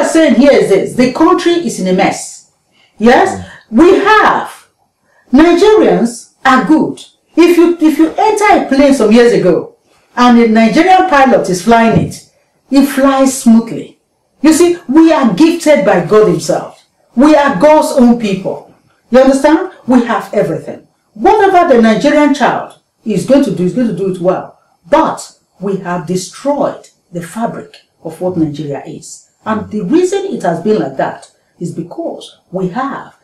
saying here is this: the country is in a mess. Yes, we have Nigerians are good. If you enter a plane some years ago and a Nigerian pilot is flying it, it flies smoothly. You see, we are gifted by God Himself. We are God's own people. You understand? We have everything. Whatever the Nigerian child is going to do it well. But we have destroyed the fabric of what Nigeria is. And the reason it has been like that is because we have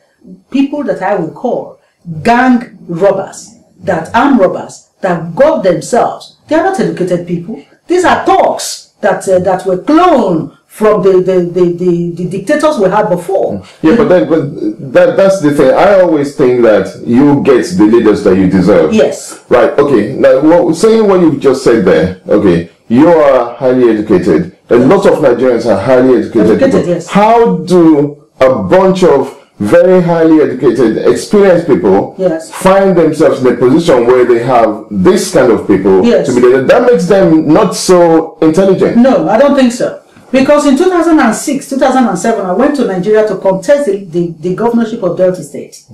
people that I would call gang robbers, that armed robbers, that got themselves. They are not educated people. These are thugs that were cloned from the dictators we had before. Yeah, but that's the thing. I always think that you get the leaders that you deserve. Yes. Right. Okay. Now, saying what you've just said there. Okay. You are highly educated. A lot of Nigerians are highly educated. Yes. How do a bunch of very highly educated, experienced people find themselves in a position where they have this kind of people to be there? That makes them not so intelligent. No, I don't think so. Because in 2006, 2007, I went to Nigeria to contest the governorship of Delta State.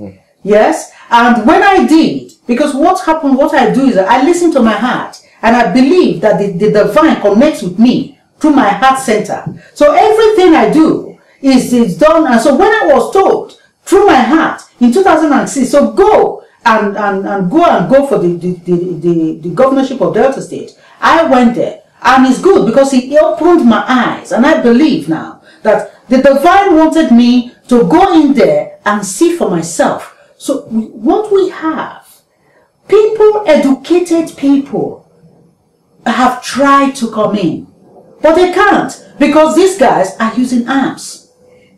Yes, and when I did, because what happened, what I do is I listen to my heart, and I believe that the divine connects with me through my heart center. So everything I do is done. And so when I was told through my heart in 2006, so go and go for the governorship of Delta State, I went there. And it's good because he opened my eyes. And I believe now that the divine wanted me to go in there and see for myself. So what we have, people, educated people, have tried to come in. But they can't, because these guys are using arms.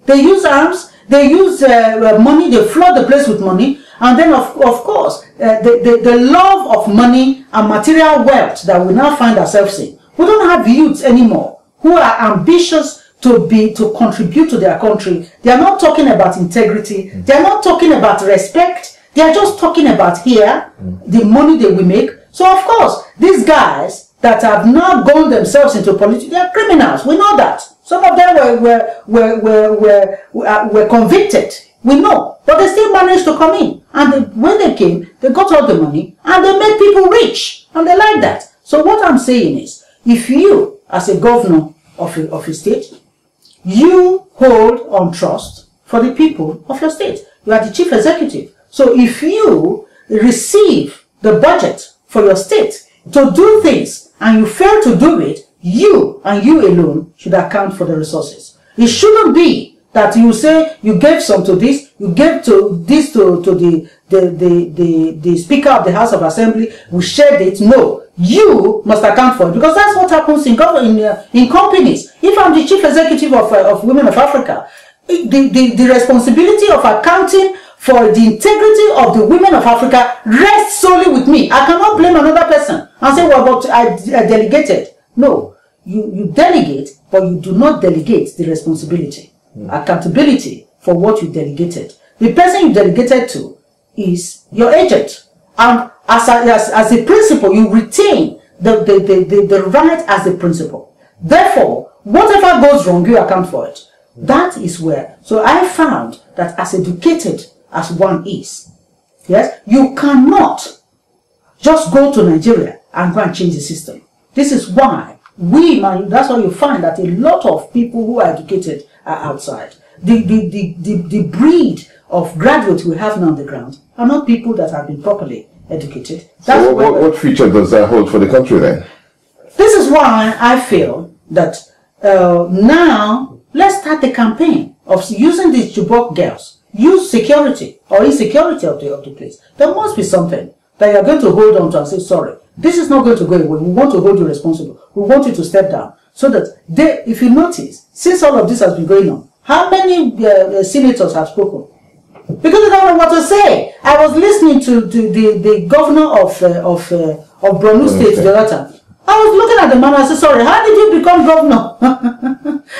They use arms, they use money, they flood the place with money. And then, of course, the love of money and material wealth that we now find ourselves in. We don't have youths anymore who are ambitious to contribute to their country. They are not talking about integrity. They are not talking about respect. They are just talking about here, the money that we make. So, of course, these guys that have now gone themselves into politics, they are criminals. We know that. Some of them were convicted. We know. But they still managed to come in. And when they came, they got all the money and they made people rich. And they like that. So what I'm saying is, if you, as a governor of a state, you hold on trust for the people of your state. You are the chief executive. So if you receive the budget for your state to do things and you fail to do it, you and you alone should account for the resources. It shouldn't be that you say you gave some to this, you gave to this to the Speaker of the House of Assembly, we shared it. No. You must account for it, because that's what happens in companies. If I'm the chief executive of Women of Africa, the responsibility of accounting for the integrity of the women of Africa rests solely with me. I cannot blame another person and say, well, but I delegated. No, you delegate, but you do not delegate the responsibility, accountability for what you delegated. The person you delegated to is your agent, and as a principal, you retain the right as a principal. Therefore, whatever goes wrong, you account for it. That is where. So I found that as educated as one is, yes, you cannot just go to Nigeria and go and change the system. This is why that's why you find that a lot of people who are educated are outside. The breed of graduates we have now on the ground are not people that have been properly educated. That's so what future does that hold for the country then? This is why I feel that now let's start the campaign of using these Chibok girls. Use security or insecurity of the place. There must be something that you're going to hold on to and say, sorry, this is not going to go away. We want to hold you responsible. We want you to step down. So that if you notice, since all of this has been going on, how many senators have spoken? Because they don't know what to say. I was listening to the governor of Borno State the other time. I was looking at the man and I said, sorry, how did you become governor?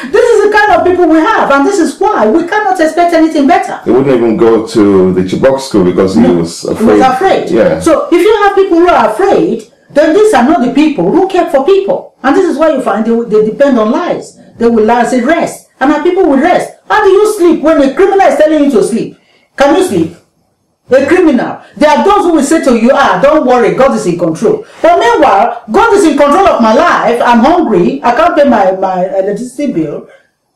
This is the kind of people we have, and this is why we cannot expect anything better. He wouldn't even go to the Chibok school because he was afraid. He was afraid. Yeah. So if you have people who are afraid, then these are not the people who care for people. And this is why you find they depend on lies. They will lie and say rest. and our people will rest. How do you sleep when a criminal is telling you to sleep? Can you sleep? A criminal. There are those who will say to you, don't worry, God is in control. But meanwhile, God is in control of my life. I'm hungry. I can't pay my electricity bill,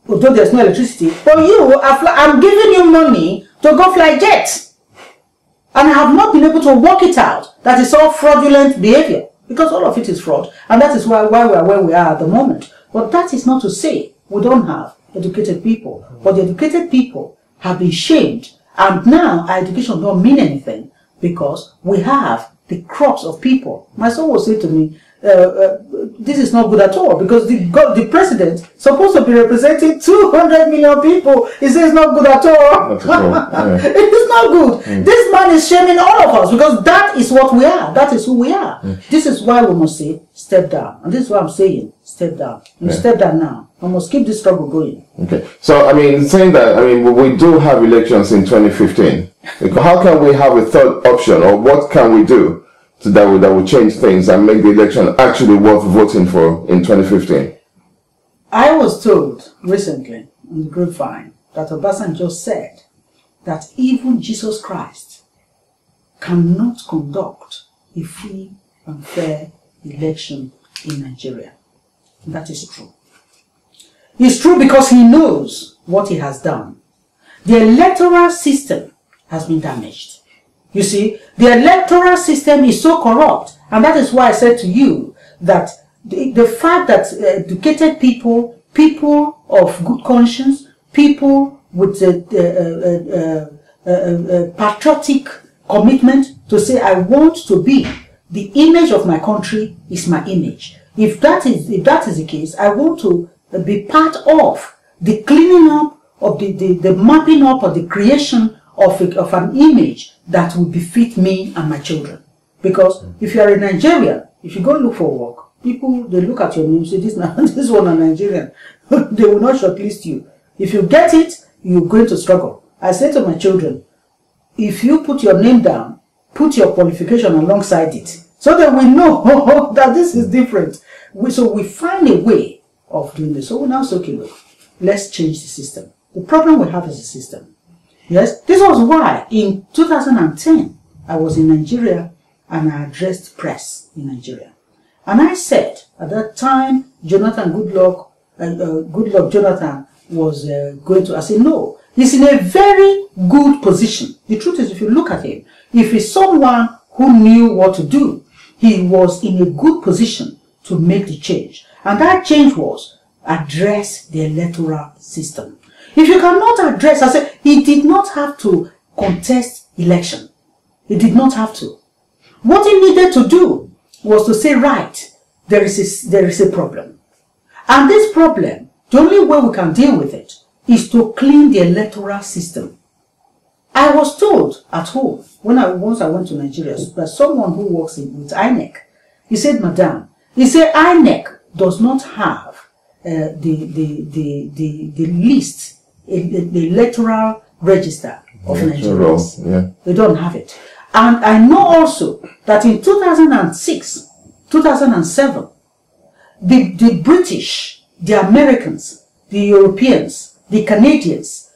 although there's no electricity. For you, I'm giving you money to go fly jets. And I have not been able to work it out. That is all fraudulent behavior. Because all of it is fraud. And that is why we are where we are at the moment. But that is not to say we don't have educated people. But the educated people have been shamed. And now our education don't mean anything because we have the crops of people. My son will say to me, this is not good at all because the president is supposed to be representing 200 million people. He says it's not good at all. Not at all. Yeah. It is not good. This man is shaming all of us because that is what we are. That is who we are. This is why we must say step down. And this is why I'm saying step down. You step down now. We must keep this struggle going. Okay. So, saying that, we do have elections in 2015. How can we have a third option, or what can we do that will change things and make the election actually worth voting for in 2015? I was told recently on the grapevine that Obasanjo said that even Jesus Christ cannot conduct a free and fair election in Nigeria. And that is true. It's true because he knows what he has done. The electoral system has been damaged. You see, the electoral system is so corrupt, and that is why I said to you that the fact that educated people, people of good conscience, people with patriotic commitment to say, I want to be, the image of my country is my image. If that is the case, I want to be part of the cleaning up of the mapping up of the creation of an image that will befit me and my children. Because if you are a Nigerian, if you go look for work, people, they look at your name and say, this one a Nigerian. They will not shortlist you. If you get it, you're going to struggle. I say to my children, if you put your name down, put your qualification alongside it, so that we know that this is different. So we find a way of doing this. So we now say, okay, look, let's change the system. The problem we have is the system. Yes, this was why in 2010 I was in Nigeria and I addressed press in Nigeria. And I said at that time, Goodluck Jonathan was going to. I said no, he's in a very good position. The truth is, if you look at him, if he's someone who knew what to do, he was in a good position to make the change. And that change was address the electoral system. If you cannot address, I said, he did not have to contest election. He did not have to. What he needed to do was to say, right, there is a problem. And this problem, the only way we can deal with it is to clean the electoral system. I was told at home, once I went to Nigeria, by someone who works with INEC, he said, Madam, he said INEC does not have the list, the electoral register of Nigerians. Yeah. They don't have it. And I know also that in 2006, 2007, the British, the Americans, the Europeans, the Canadians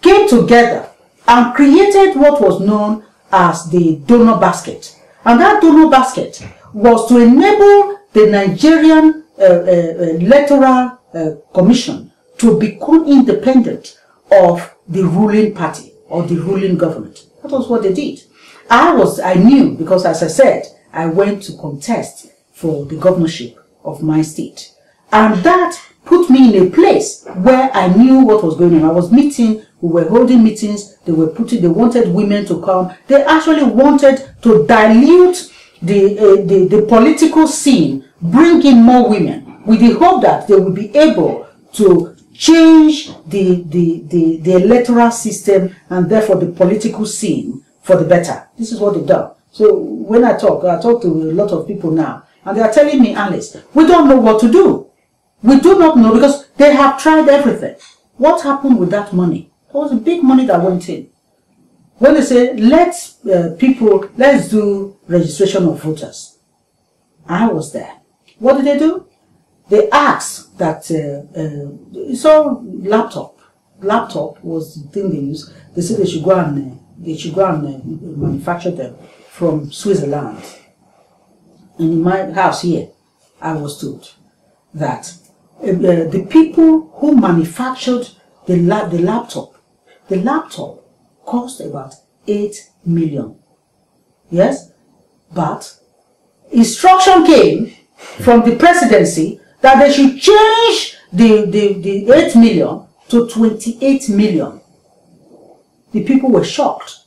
came together and created what was known as the donor basket. And that donor basket was to enable the Nigerian electoral commission to become independent of the ruling party or the ruling government. That was what they did. I knew because, as I said, I went to contest for the governorship of my state. And that put me in a place where I knew what was going on. I was meeting, we were holding meetings, they wanted women to come. They actually wanted to dilute the political scene, bring in more women, with the hope that they will be able to change the electoral system and therefore the political scene for the better. This is what they've done. So when I talk to a lot of people now, and they are telling me, Alice, we don't know what to do. We do not know because they have tried everything. What happened with that money? There was a big money that went in. When they say, let's do registration of voters. I was there. What did they do? they asked that, so laptop was the thing they used. They said they should go and manufacture them from Switzerland. And in my house here, I was told that the people who manufactured the laptop cost about 8 million. Yes? But instruction came from the presidency that they should change the 8 million to 28 million. The people were shocked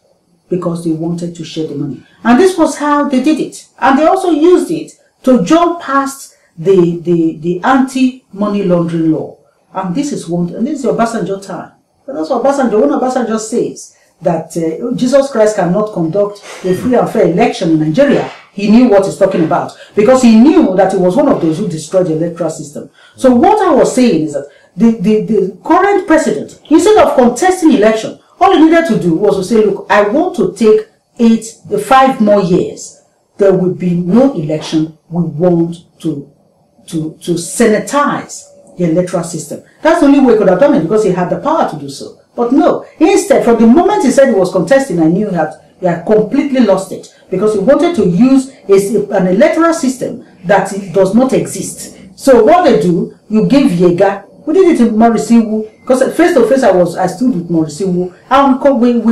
because they wanted to share the money. And this was how they did it. And they also used it to jump past the anti-money laundering law. And this is Obasanjo time. And that's what Obasanjo, when Obasanjo says that Jesus Christ cannot conduct a free and fair election in Nigeria, he knew what he's talking about. Because he knew that he was one of those who destroyed the electoral system. So what I was saying is that the current president, instead of contesting election, all he needed to do was to say, look, I want to take 5 more years. There will be no election. We want to sanitize the electoral system. That's the only way he could have done it, because he had the power to do so. But no, instead, from the moment he said he was contesting, I knew he had completely lost it, because he wanted to use an electoral system that does not exist. So what they do, you give Yega. We did it in Morisiwu, because face to face I stood with Morisiwu, and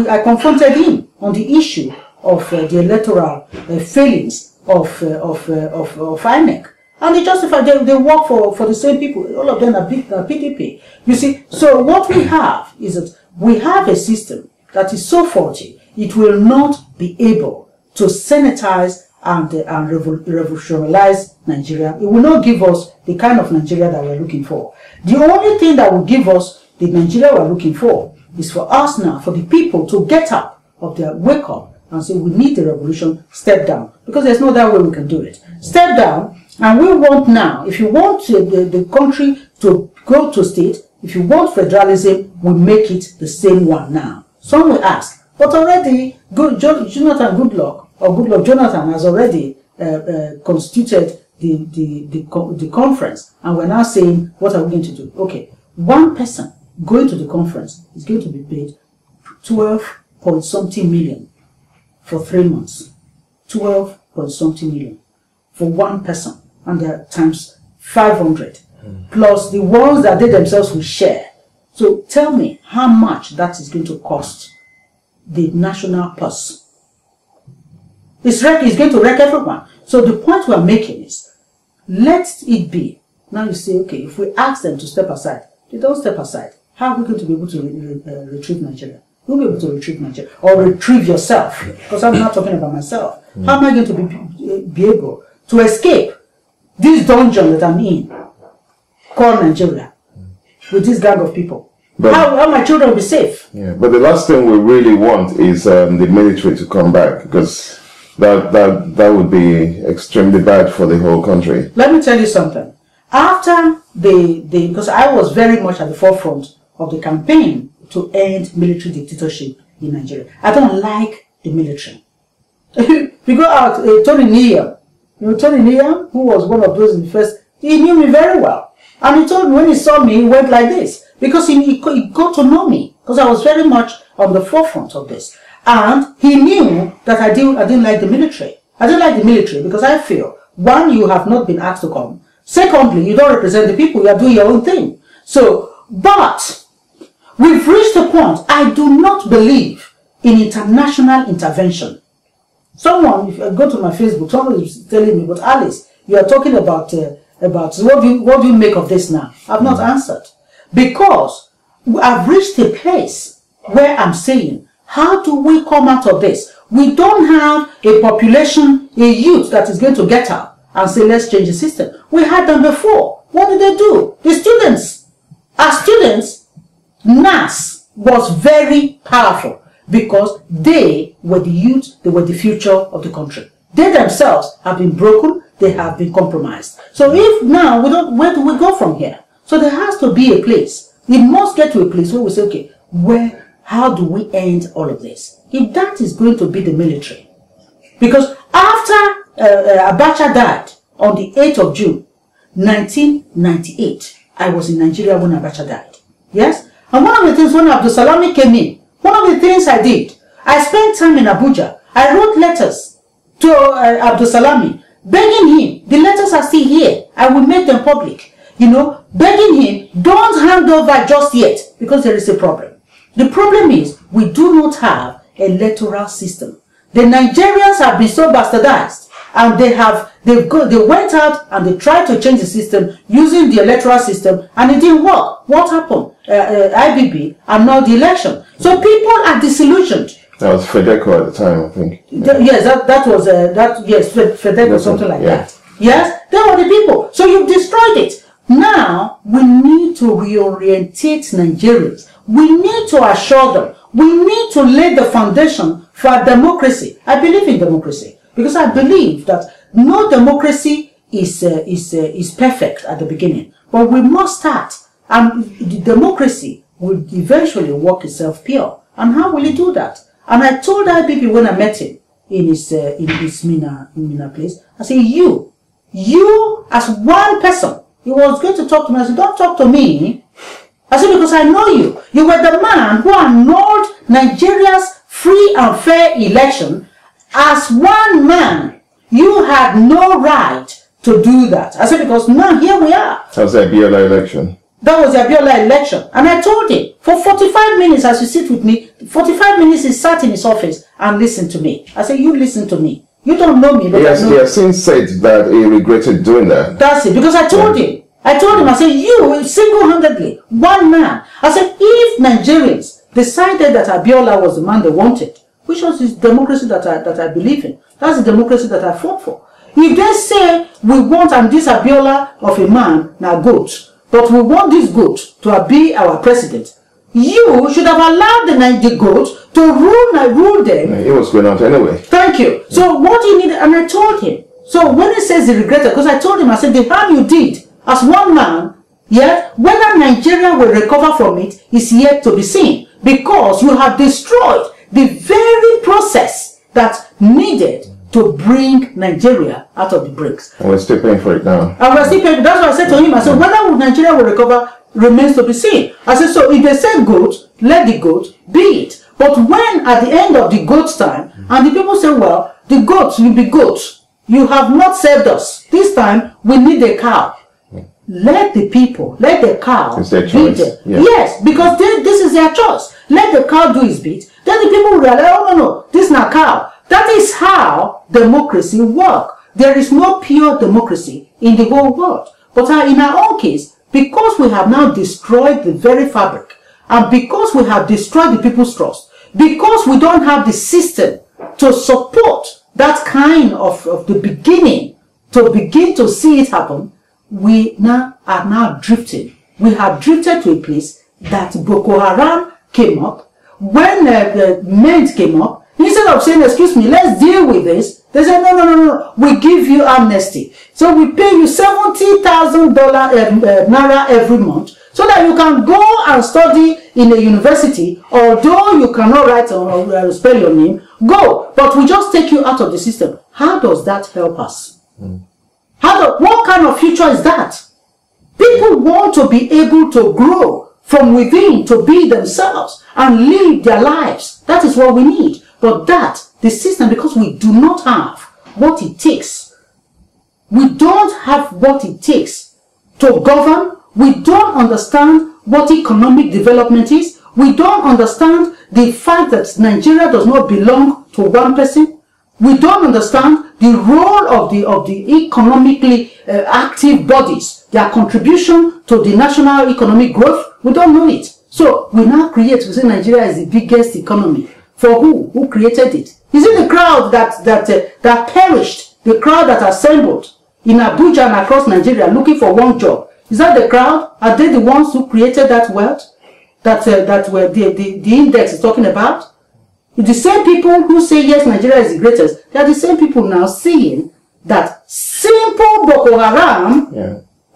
I confronted him on the issue of the electoral failings of INEC. And they justified, they work for the same people. All of them are PDP. You see, so what we have is that we have a system that is so faulty, it will not be able to sanitize and revolutionize Nigeria. It will not give us the kind of Nigeria that we're looking for. The only thing that will give us the Nigeria we're looking for is for us now, for the people to get up of their wake up and say, we need the revolution, step down. Because there's no other way we can do it. Step down, and we want now, if you want the country to go to state, if you want federalism, we make it the same one now. Some will ask, but already Jonathan Jonathan has already constituted the conference, and we're now saying, what are we going to do? Okay, one person going to the conference is going to be paid 12-point-something million for 3 months. 12-point-something million for one person, and they're times 500, plus the ones that they themselves will share. So tell me how much that is going to cost the national purse. It's going to wreck everyone. So the point we're making is, let it be. Now you say, okay, if we ask them to step aside, they don't step aside. How are we going to be able to retrieve Nigeria? You'll be able to retrieve Nigeria. Or retrieve yourself. Because I'm not talking about myself. How am I going to be able to escape this dungeon that I'm in, called Nigeria, with this gang of people? But how my children will be safe? Yeah, but the last thing we really want is the military to come back, because that would be extremely bad for the whole country. Let me tell you something. After because I was very much at the forefront of the campaign to end military dictatorship in Nigeria. I don't like the military. We go out, Tony Niam. You know Tony Niam, who was one of those in the first, he knew me very well. And he told me, when he saw me, he went like this. Because he got to know me. Because I was very much on the forefront of this. And he knew that I didn't like the military. I didn't like the military because I feel, one, you have not been asked to come. Secondly, you don't represent the people. You are doing your own thing. So, but we've reached a point. I do not believe in international intervention. Someone, if I go to my Facebook, someone is telling me, but Alice, you are talking about what do you make of this now? I've not answered. Because I've reached a place where I'm saying, how do we come out of this? We don't have a population, a youth that is going to get up and say, let's change the system. We had them before. What did they do? The students. As students, NAS was very powerful because they were the youth, they were the future of the country. They themselves have been broken, they have been compromised. So if now, where do we go from here? So there has to be a place. We must get to a place where we say, okay, how do we end all of this? If that is going to be the military. Because after Abacha died on the 8th of June, 1998. I was in Nigeria when Abacha died. Yes? And one of the things when Abdul Salami came in, one of the things I did, I spent time in Abuja. I wrote letters to Abdul Salami, begging him. The letters are still here. I will make them public. You know, begging him, don't hand over just yet, because there is a problem. The problem is, we do not have an electoral system. The Nigerians have been so bastardized, and they went out and they tried to change the system using the electoral system, and it didn't work. What happened? IBB annulled the election. So people are disillusioned. That was Fedeco at the time, I think. Yes, that was Fedeco, something like that. Yes, they were the people. So you've destroyed it. Now we need to reorientate Nigerians. We need to assure them. We need to lay the foundation for democracy. I believe in democracy because I believe that no democracy is perfect at the beginning, but we must start, and the democracy will eventually work itself pure. And how will it do that? And I told IBB when I met him in his Mina place, I said, you as one person, he was going to talk to me. I said, don't talk to me. I said, because I know you. You were the man who annulled Nigeria's free and fair election. As one man, you had no right to do that. I said, because now here we are. That was the Abiola election. That was the Abiola election. And I told him, for 45 minutes as you sit with me, 45 minutes he sat in his office and listened to me. I said, you listen to me. You don't know me, but he has since said that he regretted doing that. That's it, because I told him. I said, you single-handedly, one man. I said, if Nigerians decided that Abiola was the man they wanted, which was the democracy that I believe in, that's the democracy that I fought for. If they say we want and this Abiola of a man, now goat, but we want this goat to be our president, you should have allowed the goat to rule them. He was going out anyway. Thank you. So what he needed, and I told him. So when he says he regretted, because I told him, I said, the harm you did as one man, yeah, whether Nigeria will recover from it is yet to be seen, because you have destroyed the very process that needed to bring Nigeria out of the bricks. And we're still paying for it now. And we're still paying. That's what I said to him. I said, whether Nigeria will recover remains to be seen. I said, so if they say goat, let the goat be it. But when at the end of the goat's time, and the people say, well, the goat will be goat. You have not saved us. This time, we need a cow. Let the people, let the cow it's their choice. Yeah. Yes, because this is their choice. Let the cow do his bit. Then the people will realize, oh no, this is not cow. That is how democracy works. There is no pure democracy in the whole world. But in our own case, because we have now destroyed the very fabric, and because we have destroyed the people's trust, because we don't have the system to support that kind of the beginning, to begin to see it happen, we are now drifting. We have drifted to a place that Boko Haram came up. When the men came up, instead of saying, excuse me, let's deal with this, they said, no, we give you amnesty. So we pay you $70,000 naira every month so that you can go and study in a university, although you cannot write or spell your name, go. But we just take you out of the system. How does that help us? What kind of future is that? People want to be able to grow from within, to be themselves and live their lives. That is what we need. But the system, because we do not have what it takes. We don't have what it takes to govern. We don't understand what economic development is. We don't understand the fact that Nigeria does not belong to one person. We don't understand the role of the economically active bodies, their contribution to the national economic growth. We don't know it. So we now we say Nigeria is the biggest economy. For who? Who created it? Is it the crowd that perished, the crowd that assembled in Abuja and across Nigeria looking for one job? Is that the crowd? Are they the ones who created that wealth that were the index is talking about? The same people who say yes, Nigeria is the greatest, they are the same people now saying that simple Boko Haram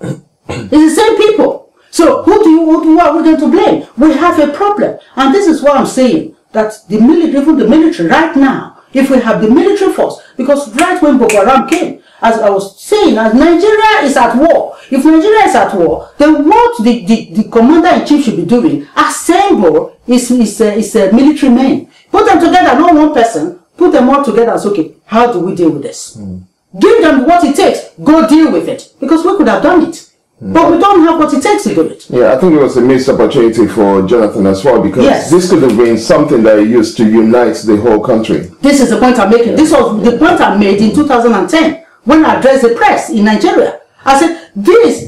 is the same people. So who are we going to blame? We have a problem, and this is what I'm saying. That the military right now, if we have the military force, because right when Boko Haram came, as I was saying, as Nigeria is at war, If Nigeria is at war, then what the commander-in-chief should be doing, assemble his military men. Put them together, not one person. Put them all together and say, okay, how do we deal with this? Give them what it takes. Go deal with it. Because we could have done it. But we don't have what it takes to do it. Yeah, I think it was a missed opportunity for Jonathan as well, because this could have been something that he used to unite the whole country. This is the point I'm making. This was the point I made in 2010 when I addressed the press in Nigeria. I said,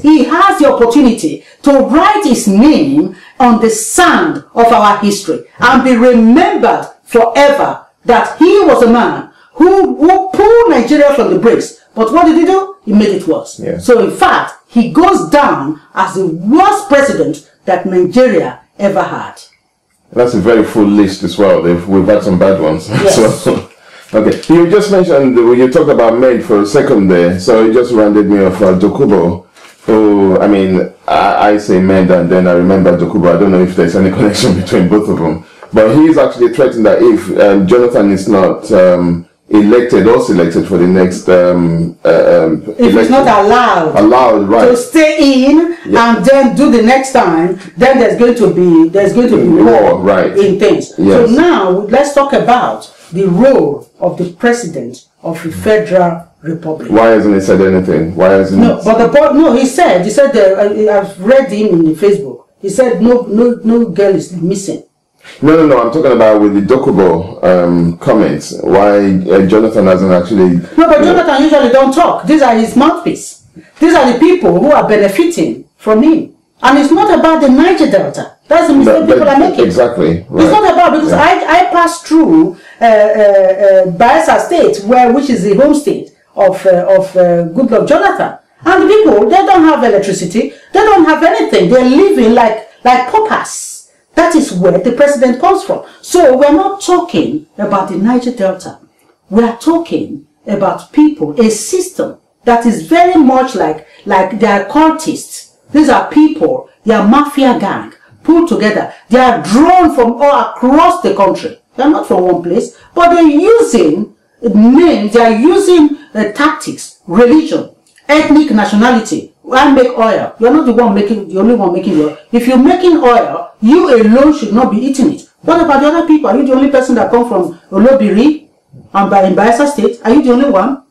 he has the opportunity to write his name on the sand of our history and be remembered forever that he was a man who pulled Nigeria from the bricks. But what did he do? He made it worse. Yeah. So in fact, he goes down as the worst president that Nigeria ever had. That's a very full list as well. We've had some bad ones. Yes. So, okay. You just mentioned, you talked about men for a second there, so it just reminded me of Dokubo, who, I mean, I say men and then I remember Dokubo. I don't know if there's any connection between both of them. But he's actually threatened that if Jonathan is not elected or selected for the next if he's not allowed right to stay in and then do the next time, then there's going to be war right in things. Yes. So now let's talk about the role of the president of the federal republic. Why hasn't he said anything? Why hasn't he said I've read him in the Facebook. He said no girl is missing. No, I'm talking about with the Dokubo comments. Why Jonathan hasn't actually... No, but Jonathan usually don't talk. These are his mouthpiece. These are the people who are benefiting from him. And it's not about the Niger Delta. That's the mistake people are making. Exactly. Right. It's not about, because I passed through Bayelsa State, which is the home state of Goodluck Jonathan. And the people, they don't have electricity. They don't have anything. They're living like paupers. That is where the president comes from. So we're not talking about the Niger Delta. We are talking about people, a system that is very much like they are cultists. These are people, they are mafia gang, pulled together. They are drawn from all across the country. They are not from one place, but they're using names, they are using tactics, religion, ethnic nationality. I make oil. You're not the only one making oil. If you're making oil, you alone should not be eating it. What about the other people? Are you the only person that come from Olobiri and in Bayelsa State? Are you the only one?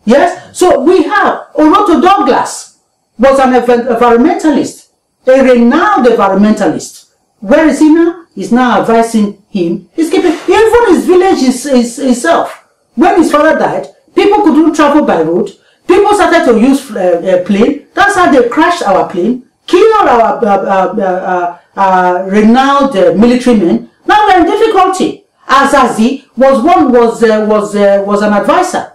Yes? So we have Oroto Douglas was an environmentalist, a renowned environmentalist. Where is he now? He's now advising him. He's keeping, even his village itself. When his father died, people couldn't travel by road. People started to use plane. That's how they crashed our plane, killed our renowned military men. Now we're in difficulty. Azazi was an advisor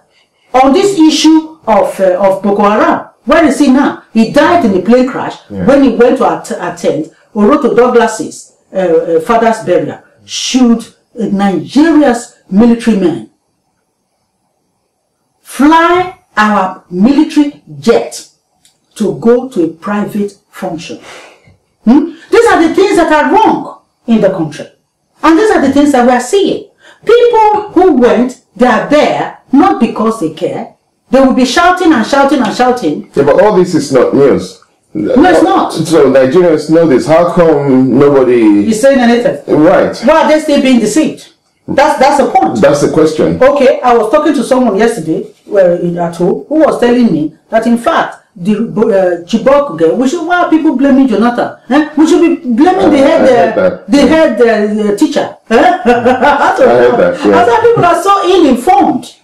on this issue of Boko Haram. Where is he now? He died in a plane crash when he went to attend Oroto Douglas's father's burial. Should Nigeria's military men fly our military jet to go to a private function? These are the things that are wrong in the country. And these are the things that we are seeing. People who went, they are there not because they care. They will be shouting and shouting and shouting. Yeah, but all this is not news. No, it's not. So Nigerians know this. How come nobody is saying anything? Right. Why are they still being desieved? That's the point. That's the question. Okay, I was talking to someone yesterday at home who was telling me that in fact the Chibok girl, why are people blaming Jonathan? We should be blaming the head teacher. I heard that. Yeah. I said people are so ill-informed.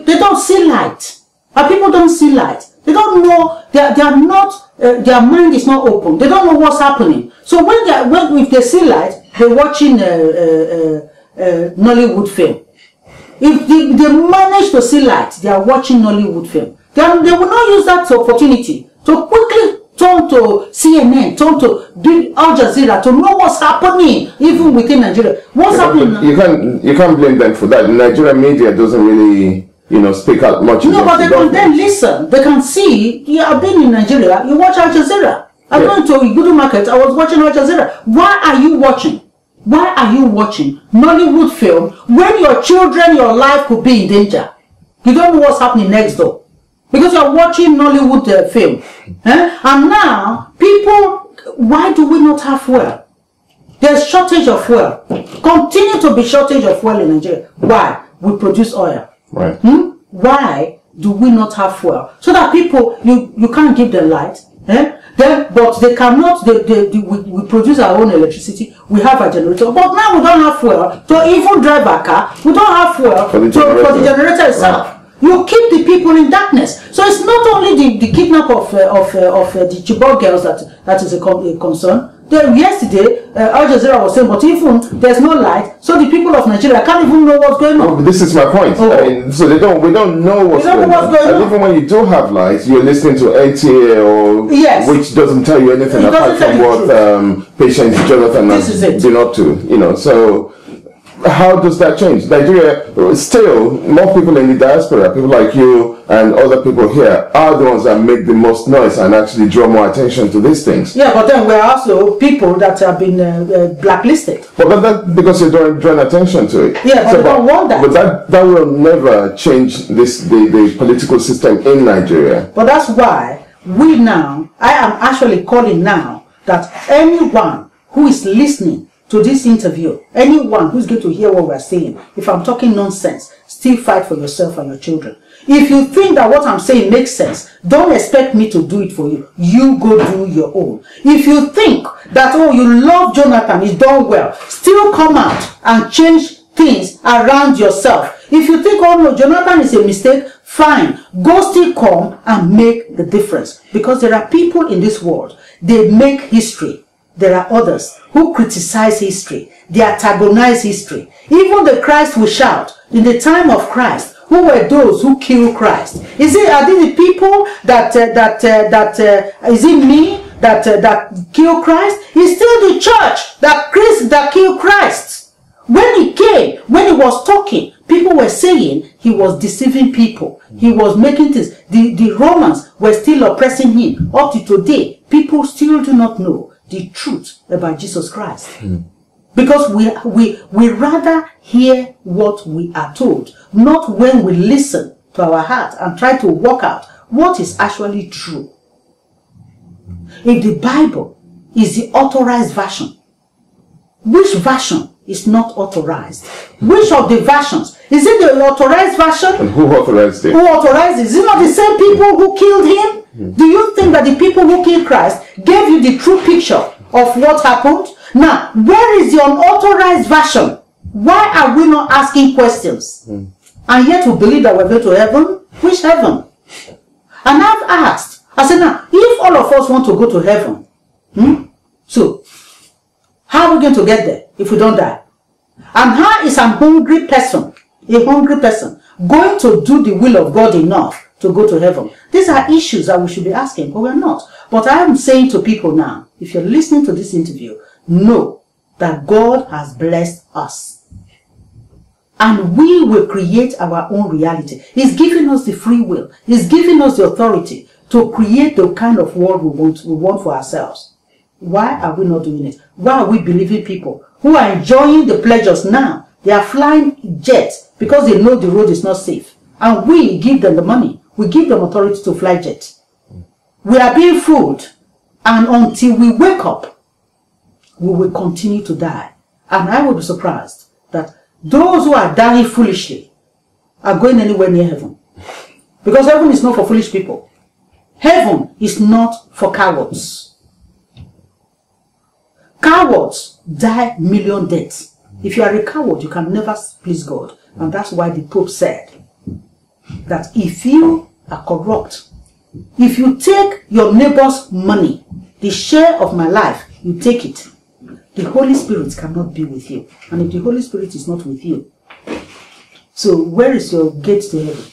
They don't see light. Our people don't see light. They don't know. They are not. Their mind is not open. They don't know what's happening. So if they see light, they're watching Nollywood film. If they manage to see light, they are watching Nollywood film. They will not use that opportunity to quickly turn to CNN, turn to Al Jazeera to know what's happening even within Nigeria. What's happening? You can't blame them for that. The Nigerian media doesn't really, speak out much. No, but they can then listen. They can see. Yeah, I've been in Nigeria. You watch Al Jazeera. I went to Gudu Market. I was watching Al Jazeera. Why are you watching? Why are you watching Nollywood film when your children, your life could be in danger? You don't know what's happening next door. Because you're watching Nollywood film. And now, people, why do we not have fuel? There's shortage of fuel. Continue to be shortage of fuel in Nigeria. Why? We produce oil. Right. Why do we not have fuel? So that people, you can't give them light. But they cannot, we produce our own electricity, we have a generator, but now we don't have fuel to even drive a car, we don't have fuel for the generator itself. Right. You keep the people in darkness. So it's not only the kidnap of the Chibok girls that is a concern. Yesterday, Al Jazeera was saying, but even there's no light, so the people of Nigeria can't even know what's going on. This is my point. I mean, so we don't know what's going on. And even when you do have light, you're listening to NTA or which doesn't tell you anything apart from what Patient Jonathan has been up to. You know, so how does that change? Nigeria, still, more people in the diaspora, people like you and other people here, are the ones that make the most noise and actually draw more attention to these things. Yeah, but then we're also people that have been blacklisted. But that because you're drawing attention to it. Yeah, but we don't want that. But that will never change the political system in Nigeria. But that's why we now, I am actually calling now that anyone who is listening to this interview, anyone who's going to hear what we're saying, if I'm talking nonsense, still fight for yourself and your children. If you think that what I'm saying makes sense, don't expect me to do it for you. You go do your own. If you think that, oh, you love Jonathan, he's done well, still come out and change things around yourself. If you think, oh no, Jonathan is a mistake, fine. Go still come and make the difference. Because there are people in this world, they make history. There are others who criticize history. They antagonize history. Even the Christ we shout, in the time of Christ, who were those who killed Christ? Are they the people is it me that killed Christ? It's still the church that killed Christ. When he came, when he was talking, people were saying he was deceiving people. He was making things. The Romans were still oppressing him. Up to today, people still do not know the truth about Jesus Christ. Because we rather hear what we are told, not when we listen to our heart and try to work out what is actually true. If the Bible is the authorized version, which version is not authorized? Which of the versions? Is it the authorized version? And who authorized it? Who authorized it? Is it not the same people who killed him? Do you think that the people who killed Christ gave you the true picture of what happened? Now, where is the unauthorized version? Why are we not asking questions? And yet we believe that we're going to heaven? Which heaven? And I've asked, I said, now, if all of us want to go to heaven, so how are we going to get there if we don't die? And how is a hungry person going to do the will of God enough to go to heaven? These are issues that we should be asking, but we're not. But I am saying to people now, if you're listening to this interview, know that God has blessed us. And we will create our own reality. He's giving us the free will. He's giving us the authority to create the kind of world we want for ourselves. Why are we not doing it? Why are we believing people who are enjoying the pleasures now? They are flying jets because they know the road is not safe. And we give them the money. We give them authority to fly jets. We are being fooled. And until we wake up, we will continue to die. And I will be surprised that those who are dying foolishly are going anywhere near heaven. Because heaven is not for foolish people. Heaven is not for cowards. Cowards die million deaths. If you are a coward, you can never please God. And that's why the Pope said that if you are corrupt, if you take your neighbor's money, the share of my life, you take it, the Holy Spirit cannot be with you. And if the Holy Spirit is not with you, so where is your gate to heaven?